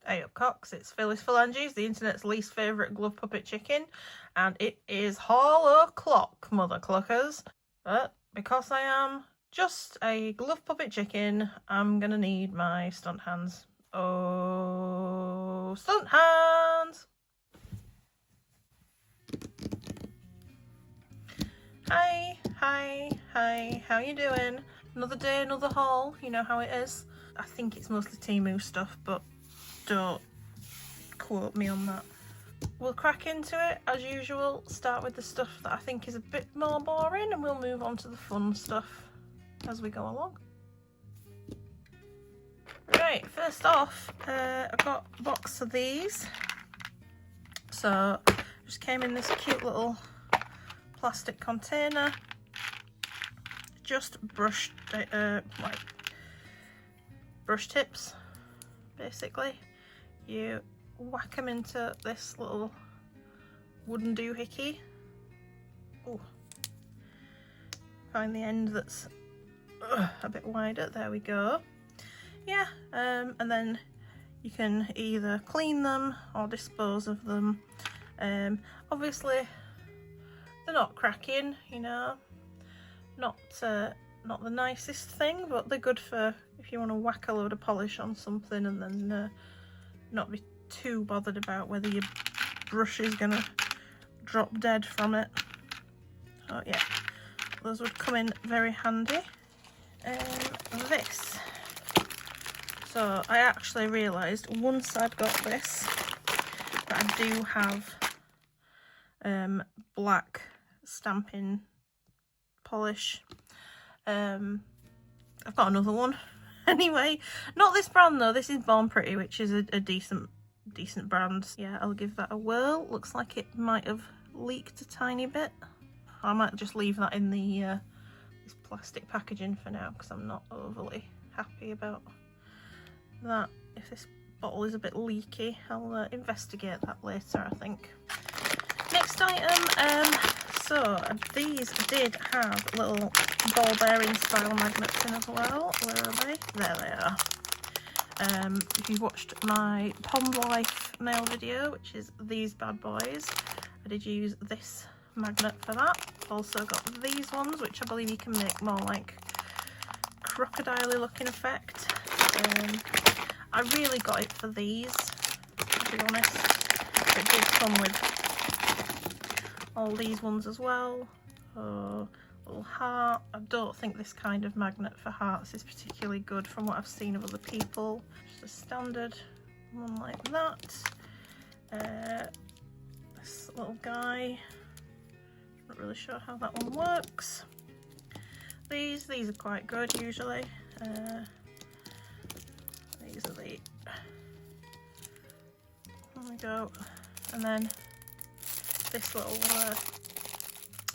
Hey up cocks, it's Phyllis Phalanges, the internet's least favourite glove puppet chicken, and it is hollow clock, mother cluckers. But because I am just a glove puppet chicken, I'm gonna need my stunt hands. Oh, stunt hands! Hi, how you doing? Another day, another haul, you know how it is. I think it's mostly Temu stuff, but don't quote me on that. We'll crack into it as usual, start with the stuff that I think is a bit more boring, and we'll move on to the fun stuff as we go along. Right, first off, I've got a box of these. So just came in this cute little plastic container, just brush tips basically. You whack them into this little wooden doohickey. Oh, find the end that's a bit wider. There we go. Yeah, and then you can either clean them or dispose of them. Obviously they're not cracking, you know, not the nicest thing, but they're good for if you want to whack a load of polish on something and then not be too bothered about whether your brush is gonna drop dead from it. Oh yeah, those would come in very handy. This, so I actually realised once I'd got this that I do have black stamping polish. I've got another one anyway, not this brand though. This is Born Pretty, which is a decent brand. Yeah, I'll give that a whirl. Looks like it might have leaked a tiny bit. I might just leave that in the this plastic packaging for now because I'm not overly happy about that. If this bottle is a bit leaky, I'll investigate that later, I think. Next item, so these did have little ball bearing style magnets in as well. Where are they? There they are. If you watched my Pond Life nail video, which is these bad boys, I did use this magnet for that. Also got these ones, which I believe you can make more like crocodile-y looking effect. I really got it for these, to be honest. It did come with all these ones as well. Oh, little heart. I don't think this kind of magnet for hearts is particularly good from what I've seen of other people. Just a standard one like that. This little guy, not really sure how that one works. These are quite good usually. These are the, there we go. And then this little, I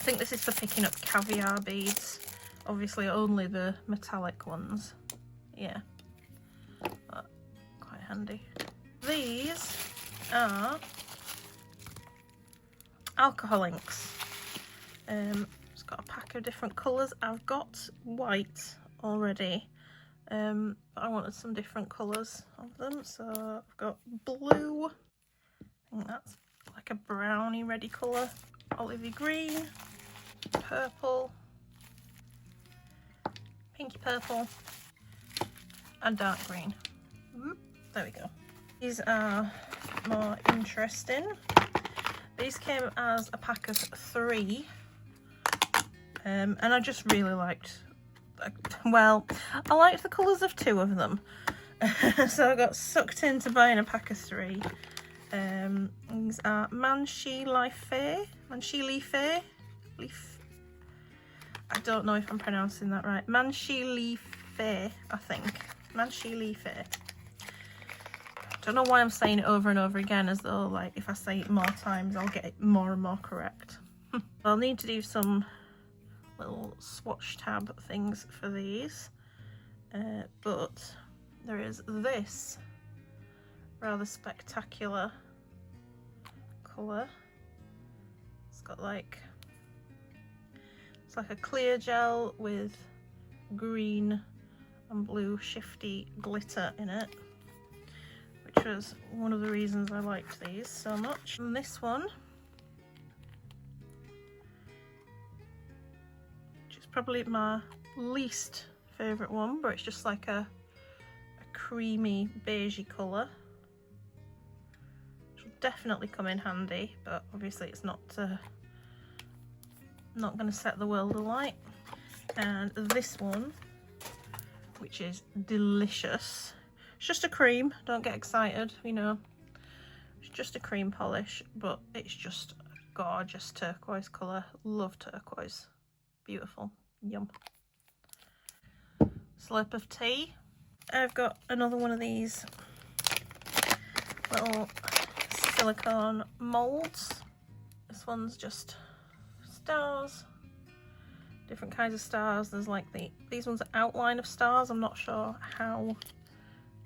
think this is for picking up caviar beads. Obviously only the metallic ones. Yeah, but quite handy. These are alcohol inks. It's got a pack of different colours. I've got white already, but I wanted some different colours of them. So I've got blue, I think that's like a browny ready colour, olivey green, purple, pinky purple, and dark green. There we go. These are more interesting. These came as a pack of 3, and I just really liked, well, I liked the colours of 2 of them. So I got sucked into buying a pack of 3. These are Manchi Leaf. I don't know if I'm pronouncing that right. Manchi Leaf, I think. Manchi Leaf. Don't know why I'm saying it over and over again, as though like if I say it more times I'll get it more and more correct. I'll need to do some little swatch tab things for these, but there is this rather spectacular colour. It's got like, it's like a clear gel with green and blue shifty glitter in it, which which was one of the reasons I liked these so much. And this one, which is probably my least favourite one, but it's just like a creamy beigey colour. Which will definitely come in handy, but obviously it's not going to set the world alight. And this one, which is delicious. It's just a cream, don't get excited, you know. It's just a cream polish, but it's just a gorgeous turquoise colour. Love turquoise. Beautiful. Yum. Slurp of tea. I've got another one of these little silicone moulds. This one's just stars. Different kinds of stars. There's like these ones are outline of stars. I'm not sure how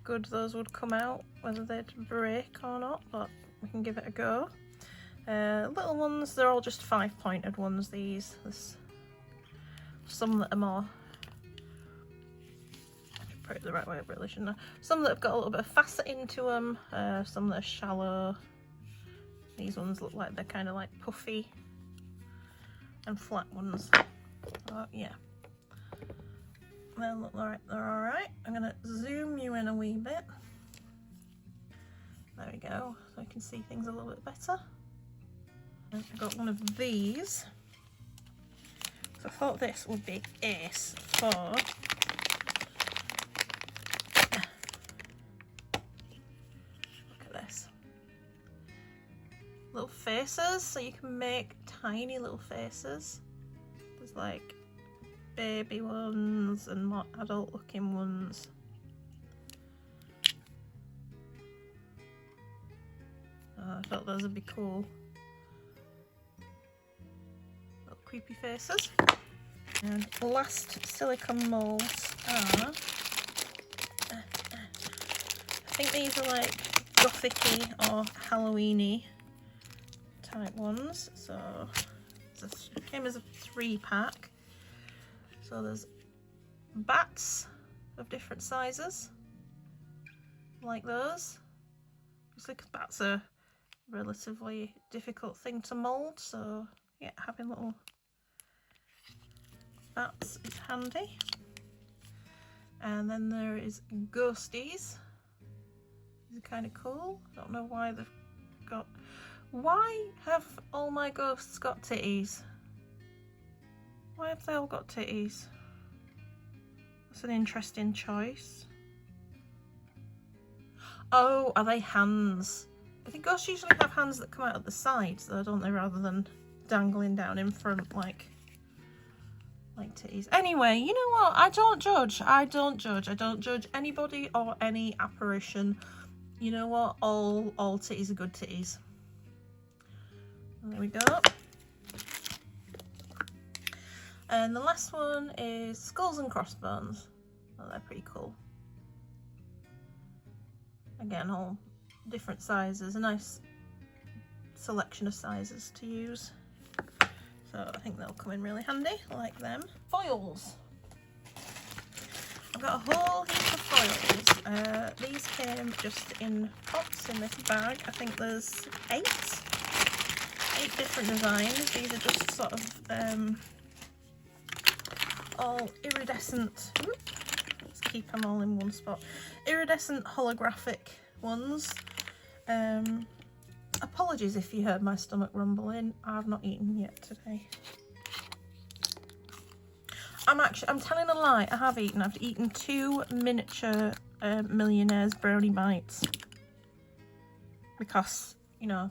good those would come out, whether they'd break or not, but we can give it a go. Little ones, they're all just 5-pointed ones, these. There's some that are more, I should put it the right way, really, shouldn't I? Some that have got a little bit of facet into them, some that are shallow. These ones look like they're kind of like puffy and flat ones. Yeah, they're alright. I'm gonna zoom you in a wee bit. There we go, so I can see things a little bit better. I've got one of these. So I thought this would be ace for look at this. Little faces, so you can make tiny little faces. There's like baby ones and more adult looking ones. I thought those would be cool. Little creepy faces. And the last silicone moulds are, I think these are like gothic-y or Halloween-y type ones. So it came as a 3-pack. So there's bats of different sizes, like those. Obviously, because bats are a relatively difficult thing to mould, so yeah, having little bats is handy. And then there is ghosties. These are kind of cool. Don't know why they've got. Why have all my ghosts got titties? Why have they all got titties? That's an interesting choice. Oh, are they hands? I think ghosts usually have hands that come out at the sides though, don't they, rather than dangling down in front like titties. Anyway, you know what? I don't judge. I don't judge anybody or any apparition. You know what? All titties are good titties. There we go. And the last one is skulls and crossbones. Oh, they're pretty cool. Again, all different sizes. A nice selection of sizes to use. So I think they'll come in really handy. I like them. Foils. I've got a whole heap of foils. These came just in pots in this bag. I think there's 8 different designs. These are just sort of all iridescent. Let's keep them all in one spot. Iridescent holographic ones. Apologies if you heard my stomach rumbling. I've not eaten yet today. I'm telling a lie. I have eaten. I've eaten 2 miniature Millionaire's brownie bites because, you know,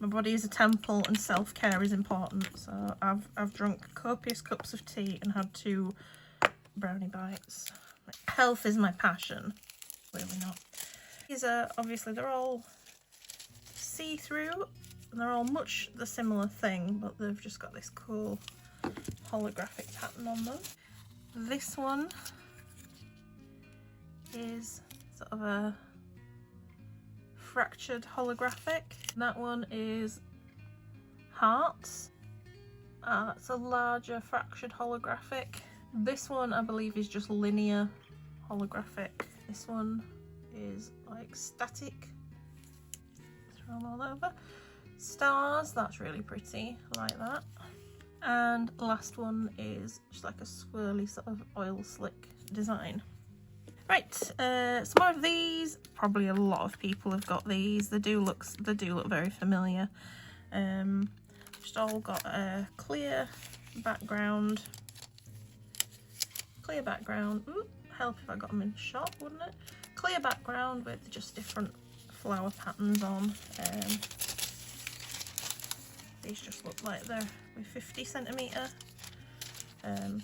my body is a temple and self-care is important. So I've drunk copious cups of tea and had 2 brownie bites. Health is my passion. Clearly not. These are obviously, they're all see-through and they're all much the similar thing, but they've just got this cool holographic pattern on them. This one is sort of a fractured holographic. That one is hearts. It's a larger fractured holographic. This one I believe is just linear holographic. This one is like static. Throw them all over. Stars, that's really pretty, I like that. And the last one is just like a swirly sort of oil slick design. Right, some more of these. Probably a lot of people have got these. They do look very familiar. Just all got a clear background. Ooh, help if I got them in shot, wouldn't it? Clear background with just different flower patterns on. These just look like they're with 50cm. There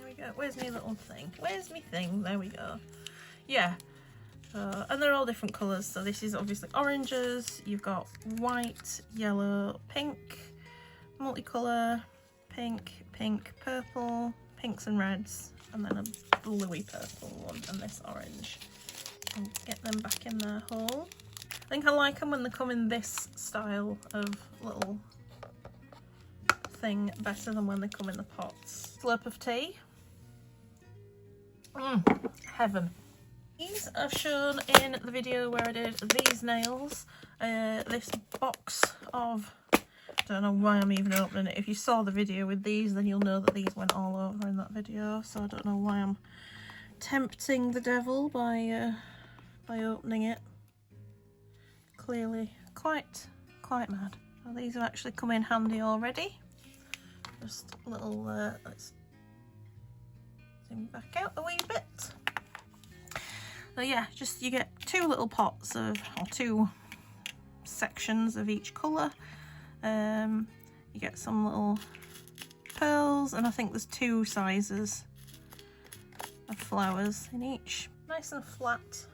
we go. Where's my little thing? Where's my thing? There we go. Yeah. And they're all different colours. So this is obviously oranges. You've got white, yellow, pink, multicolour, pink, purple, pinks and reds, and then a bluey purple one, and this orange. I'll get them back in their hole. I think I like them when they come in this style of little thing better than when they come in the pots. Slurp of tea. Heaven. These are shown in the video where I did these nails. This box of, don't know why I'm even opening it. If you saw the video with these, then you'll know that these went all over in that video. So I don't know why I'm tempting the devil by opening it. Clearly quite mad. Well, these have actually come in handy already. Just a little, let's zoom back out a wee bit. So yeah, just you get two little pots of, or two sections of each colour. You get some little pearls, and I think there's 2 sizes of flowers in each. Nice and flat.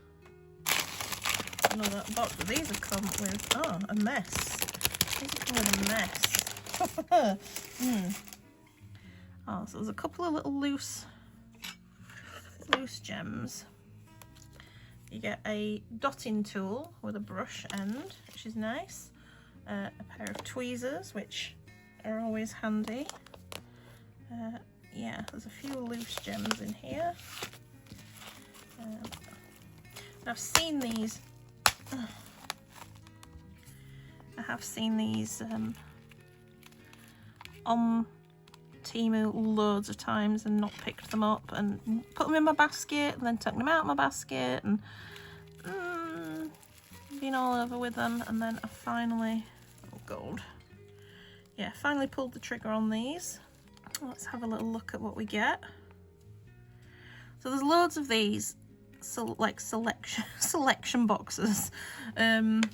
Another box, but these have come with, oh, a mess. These have come with a mess. Oh, so there's a couple of little loose gems. You get a dotting tool with a brush end, which is nice. A pair of tweezers, which are always handy. Yeah, there's a few loose gems in here. I've seen these. I have seen these on Temu loads of times and not picked them up and put them in my basket and then took them out of my basket and been all over with them, and then I finally, oh god, yeah, finally pulled the trigger on these. Let's have a little look at what we get. So there's loads of these, so like selection boxes, and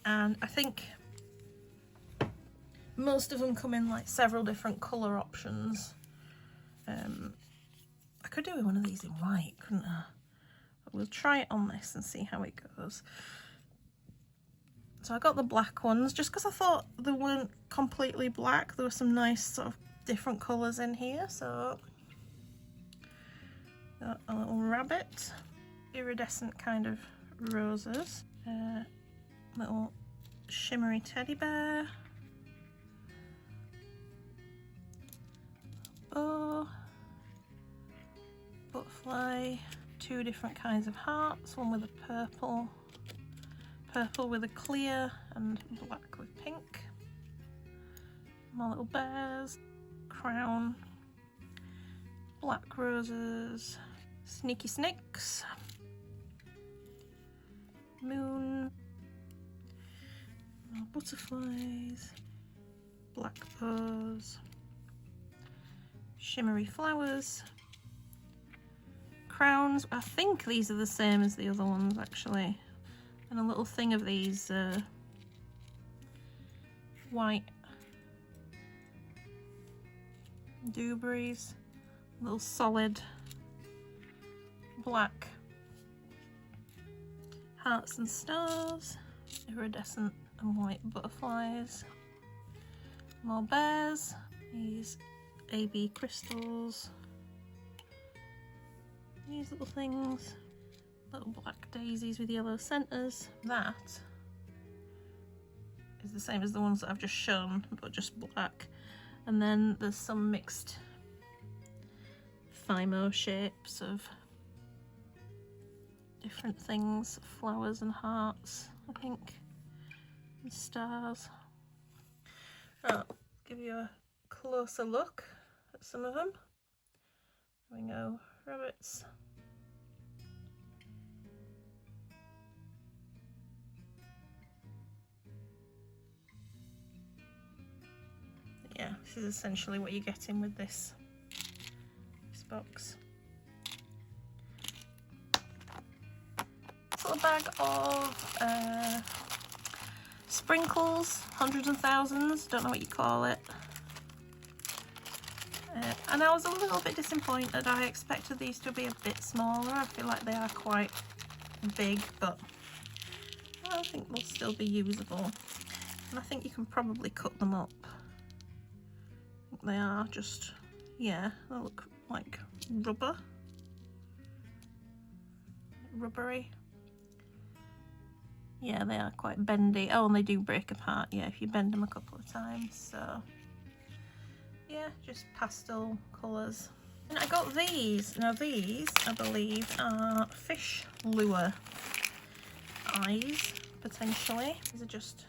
I think most of them come in like several different colour options. I could do one of these in white, couldn't I? But we'll try it on this and see how it goes. So I got the black ones just because I thought they weren't completely black. There were some nice sort of different colours in here. So got a little rabbit, iridescent kind of roses, little shimmery teddy bear, bow, butterfly, 2 different kinds of hearts, one with a purple with a clear, and black with pink. More little bears, crown, black roses, sneaky snakes, moon, more butterflies, black bows, shimmery flowers, crowns. I think these are the same as the other ones actually. And a little thing of these white dewberries, little solid black hearts and stars, iridescent and white butterflies, more bears, these AB crystals, these little things, little black daisies with yellow centres. That is the same as the ones that I've just shown, but just black. And then there's some mixed Fimo shapes of different things, flowers and hearts, I think, and stars. Right, give you a closer look at some of them. There we go, rabbits. Yeah, this is essentially what you're getting with this box. This little bag of sprinkles, hundreds and thousands, don't know what you call it. And I was a little bit disappointed. I expected these to be a bit smaller. I feel like they are quite big, but I think they'll still be usable. And I think you can probably cut them up. I think they are just, yeah, they look like rubbery. Yeah, they are quite bendy. Oh, and they do break apart, yeah, if you bend them a couple of times. So yeah, just pastel colours. And I got these. Now these, I believe, are fish lure eyes, potentially. These are just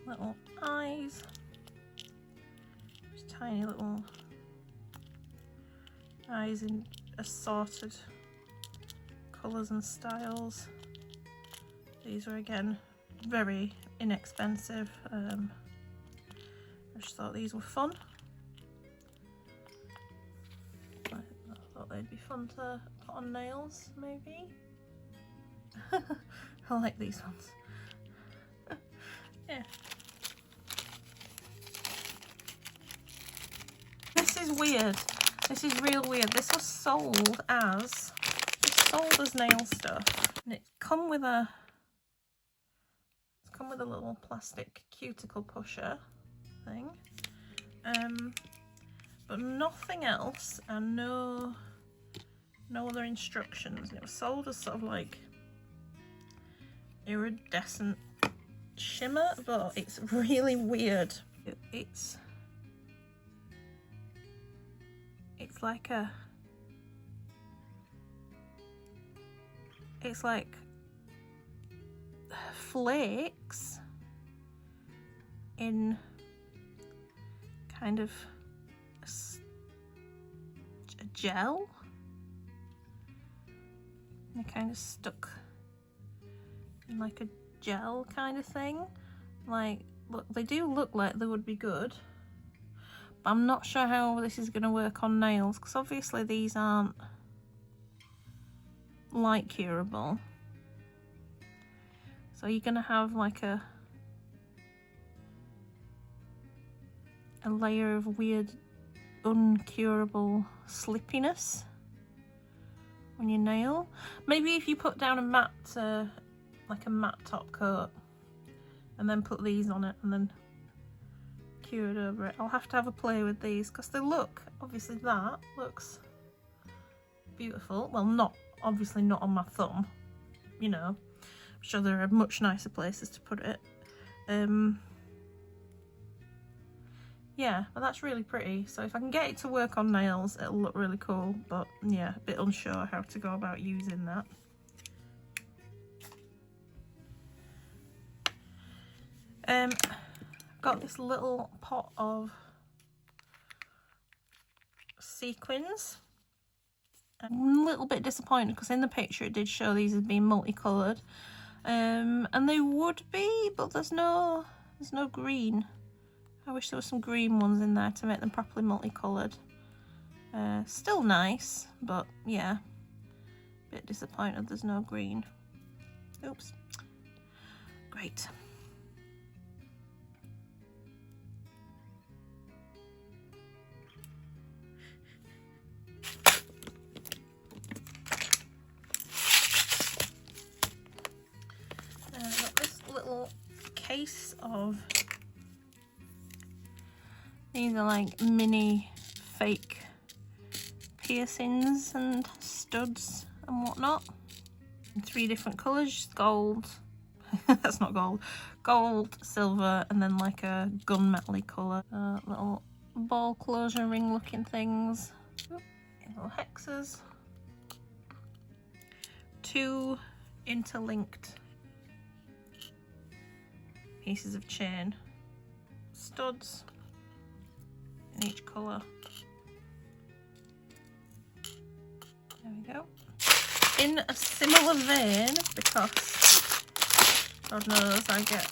little eyes. Just tiny little eyes in assorted colours and styles. These are again very inexpensive. I just thought these were fun. I thought they'd be fun to put on nails, maybe. I like these ones. Yeah. This is weird. This is real weird. This was sold as nail stuff, and it's come with a little plastic cuticle pusher thing, but nothing else, and no other instructions. And it was sold as sort of like iridescent shimmer, but it's really weird. It's like it's like flakes in kind of a gel. They're kind of stuck in like a gel kind of thing. Like, look, they do look like they would be good, but I'm not sure how this is going to work on nails, because obviously these aren't light curable. So you're going to have like a layer of weird uncurable slippiness on your nail. Maybe if you put down a matte, like a matte top coat, and then put these on it and then cure it over it. I'll have to have a play with these, because they look, obviously that looks beautiful. Well, not, obviously not on my thumb, you know. I'm sure there are much nicer places to put it. Yeah, but that's really pretty. So if I can get it to work on nails, it'll look really cool. But yeah, a bit unsure how to go about using that. Got this little pot of sequins. I'm a little bit disappointed because in the picture it did show these as being multicoloured, and they would be, but there's no green. I wish there were some green ones in there to make them properly multicoloured. Still nice, but yeah, a bit disappointed there's no green. Oops. Great. I've got this little case of, these are like mini fake piercings and studs and whatnot in 3 different colours. Gold, that's not gold, gold, silver, and then like a gunmetal-y colour. Little ball closure ring looking things. Oop, little hexes. 2 interlinked pieces of chain. Studs in each colour. There we go. In a similar vein, because God knows I get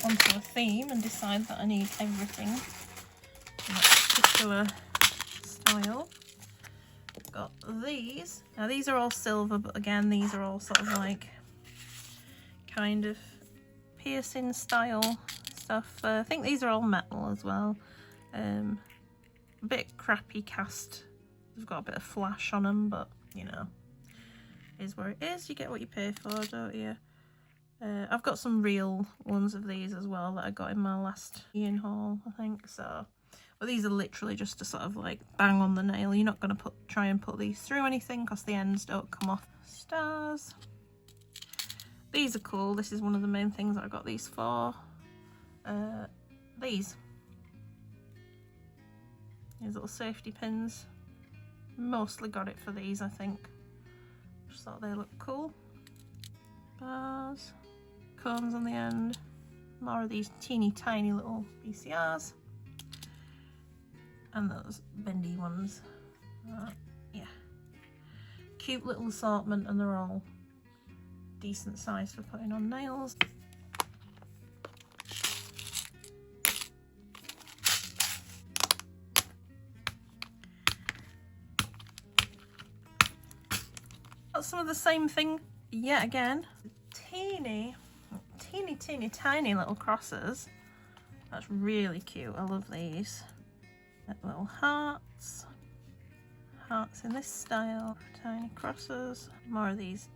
onto a theme and decide that I need everything in that particular style. Got these. Now these are all silver, but again these are all sort of like kind of piercing style stuff. I think these are all metal as well. A bit crappy cast. They've got a bit of flash on them, but you know, is where it is. You get what you pay for, don't you? I've got some real ones of these as well that I got in my last Ian haul, I think. So, but these are literally just to sort of like bang on the nail. You're not going to try and put these through anything because the ends don't come off. Stars. These are cool. This is one of the main things that I got these for. These little safety pins. Mostly got it for these, I think. Just thought they looked cool. Bars, cones on the end, more of these teeny tiny little BCRs, and those bendy ones. Yeah, cute little assortment, and they're all decent size for putting on nails. Some of the same thing yet again. Teeny tiny little crosses. That's really cute. I love these. Little hearts in this style. Tiny crosses. More of these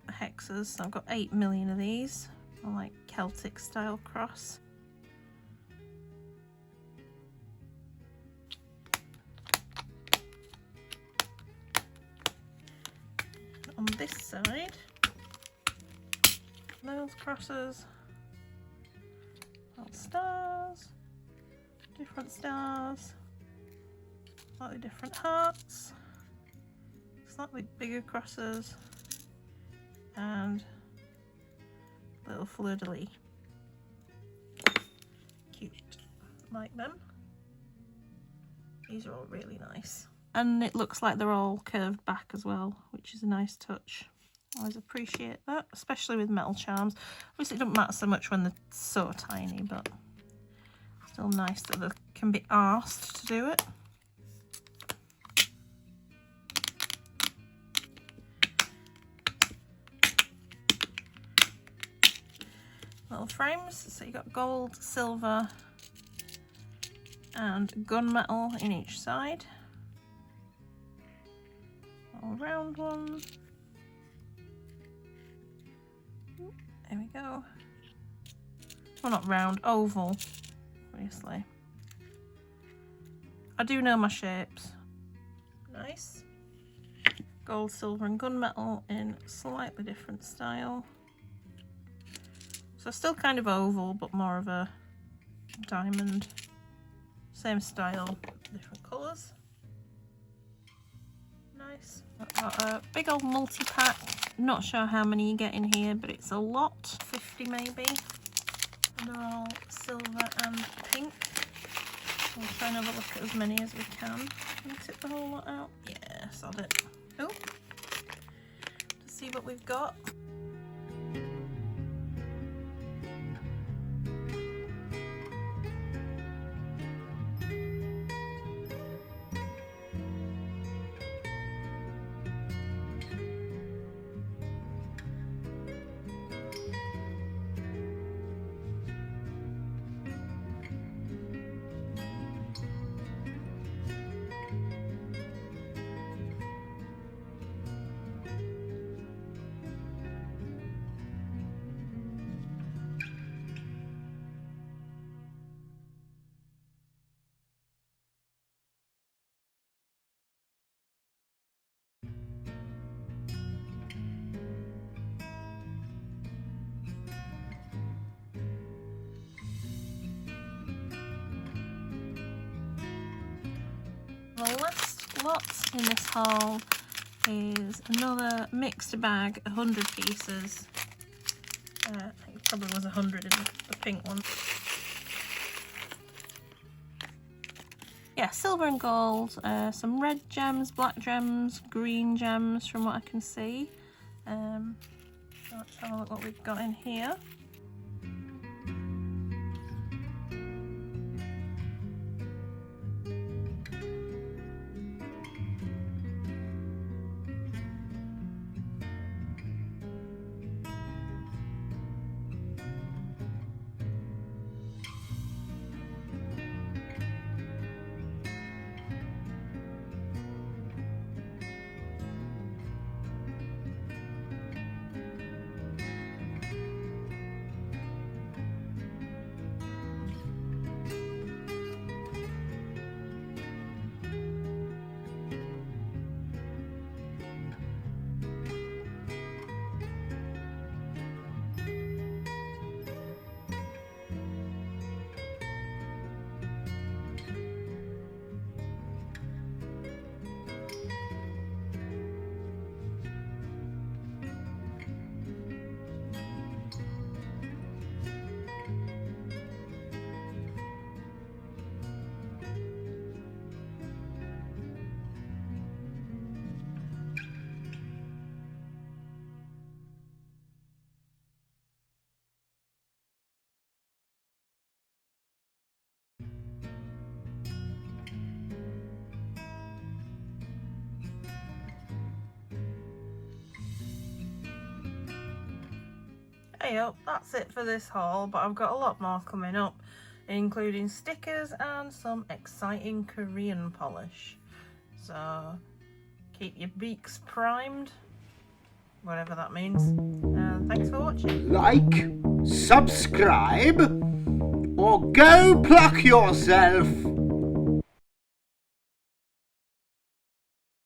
hexes. So I've got 8 million of these. I like Celtic style cross. On this side, those crosses, little stars, different stars, slightly different hearts, slightly bigger crosses, and little fleur-de-lis. Cute, like them. These are all really nice. And it looks like they're all curved back as well, which is a nice touch. I always appreciate that, especially with metal charms. Obviously it doesn't matter so much when they're so tiny, but still nice that they can be asked to do it. Little frames, so you got gold, silver, and gunmetal in each side. Little round one. There we go. Well, not round, oval, obviously. I do know my shapes. Nice. Gold, silver, and gunmetal in slightly different style. So still kind of oval, but more of a diamond. Same style, different colours. Nice. Got a big old multi-pack. Not sure how many you get in here, but it's a lot. 50 maybe. And they're all silver and pink. We'll try and have a look at as many as we can. Can we tip the whole lot out? Yeah, sod it. Oh, to see what we've got. the last lot in this haul is another mixed bag, 100 pieces. I think it probably was 100 in the pink one. Yeah, silver and gold, some red gems, black gems, green gems from what I can see. Let's have a look what we've got in here. Hey up, that's it for this haul, but I've got a lot more coming up, including stickers and some exciting Korean polish. So keep your beaks primed, whatever that means. Thanks for watching. Like, subscribe, or go pluck yourself.